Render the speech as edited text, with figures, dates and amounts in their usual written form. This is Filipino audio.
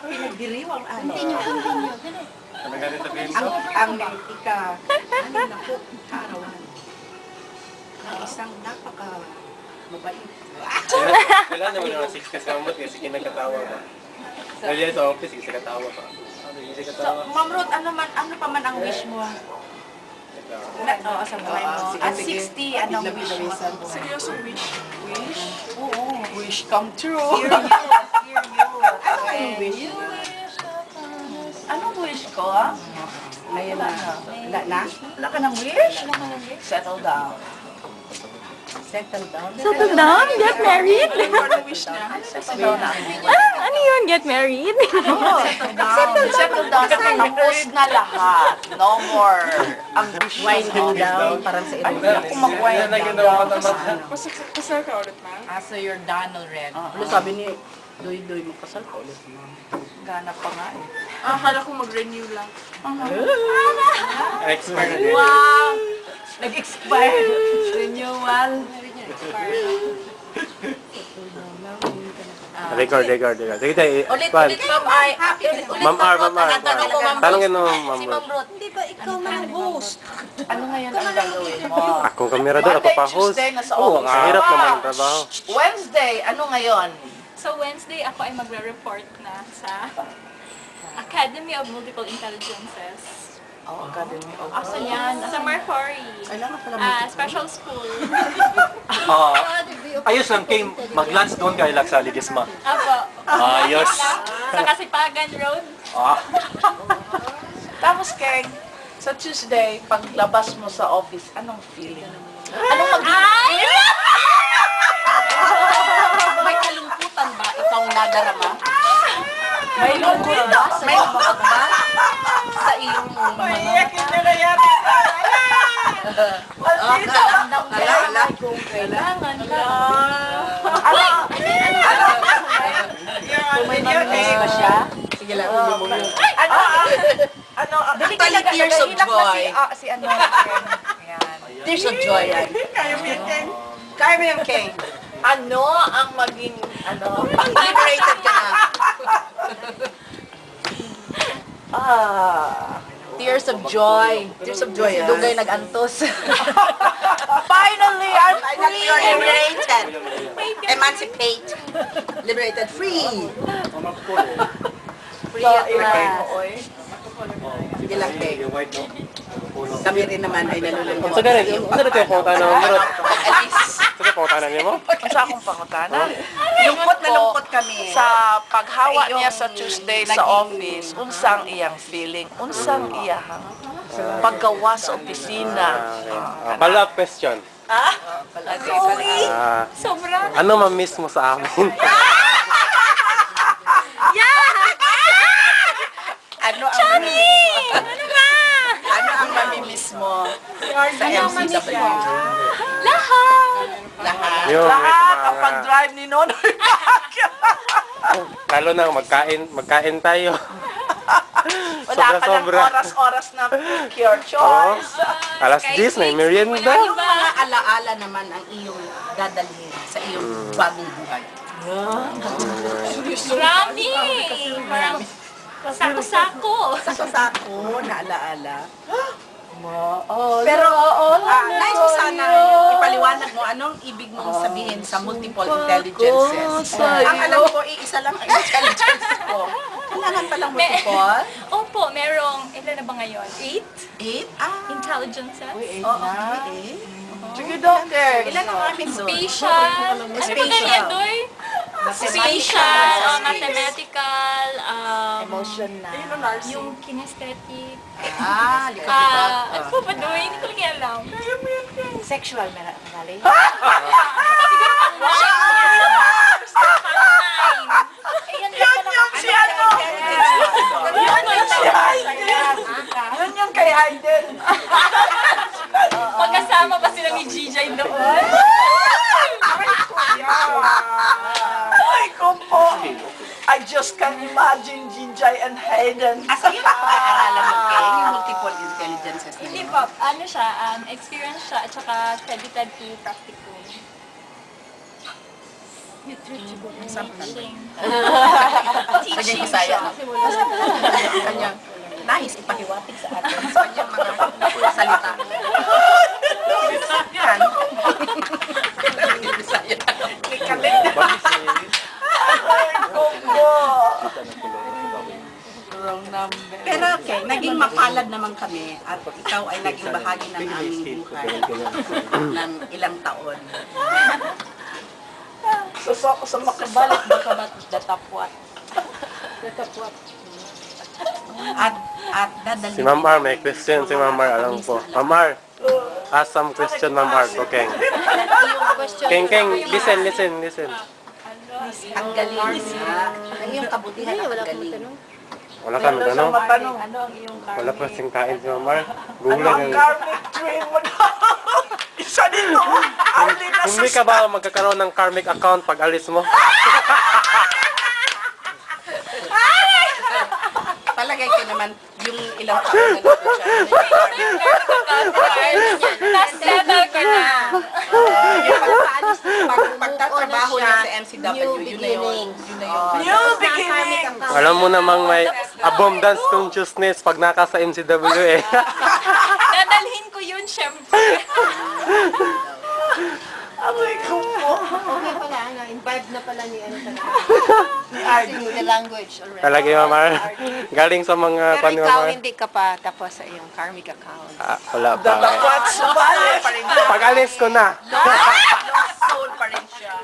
pinagdiriwang ano. Continue. Ang ano na po, kaarawan. Ang isang napaka mabait. Kailan naman naman 6 kasi kamot kasi kinagkatawa ka. Kaya sa office kasi katawa ka. So, Ma'am Ruth, ano pa man ang wish mo? Sa buhay mo. Sige, At sige. 60, anong wish mo? Seryoso wish. Wish? Oo. Wish come true. Hear you. Hear you. Ano ang wish? Anong wish ko, ah? Ngayon na. Wala ka ng wish? Settle down. Settle down. Settle down? Get married? Ano wish niya? Settle down na. Ano yun? Get married? Settle down. Tapos na lahat. No more. Ang Winding down, parang sa Ay, ilo. ako mag-wind down. Pasal ka ulit, ma'am. So you're done already. Ano sabi ni Doy, magkasal ka ulit mo. Gana pa nga eh. Akala ko mag-renew lang. Expert na din. Wow! Nag-expire. Renewal. Record. Sige tayo. Ulit, Kwan. Ma'am Ay. Ma'am R. Tanongin mo, Ma'am Si Ruth. Ma'am Ruth. Di ba ikaw man host? Ano ngayon ang gagawin mo? Akong kamera doon, ako pa host. Tuesday, nasa Oo, office. ang hirap naman ang trabaho. Wednesday, ano ngayon? So Wednesday, ako ay magre-report na sa Academy of Multiple Intelligences. Oh, Academy of So yan, sa Marfori. Kailangan pala Special school. Ayos lang, Kim. Mag-lunch doon kay sa Ligisma. Apo. Ayos. Sa Kasipagan Road. Ah, Tapos, Keng, sa Tuesday, paglabas mo sa office, anong feeling? Anong Ay! May kalungkutan ba itong nadarama? May lungkot ba? May lungkot ba sa iyong mga... Kala kung kailangan ka. Kung may Namimiss ba siya? Sige lang, hindi mo yun. Ano, Actually, tears of joy. Si ano, Keng. Ayan. Tears of joy yan. Kaya mo yung Keng. Ano ang maging, Liberated ka na. Tears of joy. Tears of joy, Si ah. Dugay nag-antos. Finally, I'm You're free! liberated. Emancipate. Liberated. Free. Free at last. Sige lang, Kay. Kami rin naman ay nalulungkot. Sa ganun, ano na kayo pangutana mo, Marot? At least, Sa kayo pangutana niyo mo? Sa akong pangutana. lungkot na lungkot kami. Sa paghawa Ay, niya yung sa Tuesday sa naging- office, unsang iyang feeling, unsang iyang paggawa sa opisina. Follow-up question. Sorry! Sobra. Ano ma-miss mo sa amin? Ano ang mamimiss mo sa MCW? Lahat. Lahat. Yung Lahat ang mga- pag-drive ni Nonoy Lalo na magkain tayo. Wala ka ng Sobra-sobra. oras-oras na pure Oo. choice. Alas 10 na yung merienda. Anong mga alaala naman ang iyong dadalhin sa iyong bagong buhay? Marami. Parang sako-sako. Sasako na alaala. Pero, Nais ko sana ipaliwanag mo anong ibig mong sabihin sa multiple intelligences. Ang alam ko, isa lang ang intelligence ko. Kailangan palang multiple. Opo, merong, ilan na ba ngayon? 8 Eight? intelligences. Oo. sige doctor. Ilan ang aming doon? Spatial. Ano ba kaya doy? Spatial, mathematical, Emotion na. yung kinesthetic. Likot-likot. Ano po ba doy? Hindi ko lang alam. Sexual na nakali. Si ano? Yun yung kay Hayden. Magkasama pa sila ni GJ doon. Ay, kumpo. I just can imagine Jinjay and Hayden. Asa yun ang pag-aaralan mo kay yung multiple intelligences na Hindi yun? po, ano siya, experience siya at saka credited to practicum. Kanyang Bisaya. Kanyang nais ipahiwatig sa atin sa kanyang mga salita. Yan. Bisaya. Wrong number. Pero okay, naging mapalad naman kami at ikaw ay naging bahagi ng aming buhay ng ilang taon. So makabalik baka datapwat. Datapwat. At dadalhin. Si Ma'am Mar, may question si Ma'am Mar, alam po. Ma'am Mar, ask some question, Ma'am Mar. Okay. Keng, listen. Ang galing niya. Ang iyong kabutihan at ang galing. Wala ka nung ano? Matanong. Ano ang iyong Wala pa sing kain si Ma'am Mar. Ano Gulang ang yan. karmic tree mo na? Isa dito. Alin na Hindi ka ba magkakaroon ng karmic account pag alis mo? Palagay ko naman yung ilang taon na nandun siya. Tapos settle ko na. Pagtatrabaho niya sa MCW, yun na yun. New beginning. Alam mo namang may abundance consciousness pag naka sa MCW eh. Dadalhin ko yun, syempre. Amoy ko po. Okay pala, imbibe na pala ni ano talaga. Ni Ardy. The language already. Talaga Ma'am Mar. Galing sa mga Pero pan ikaw, Mar. hindi ka pa tapos sa iyong karmic account. Wala pa. Datapwat sa bayan. Pag alis ko na. Lost soul pa rin siya.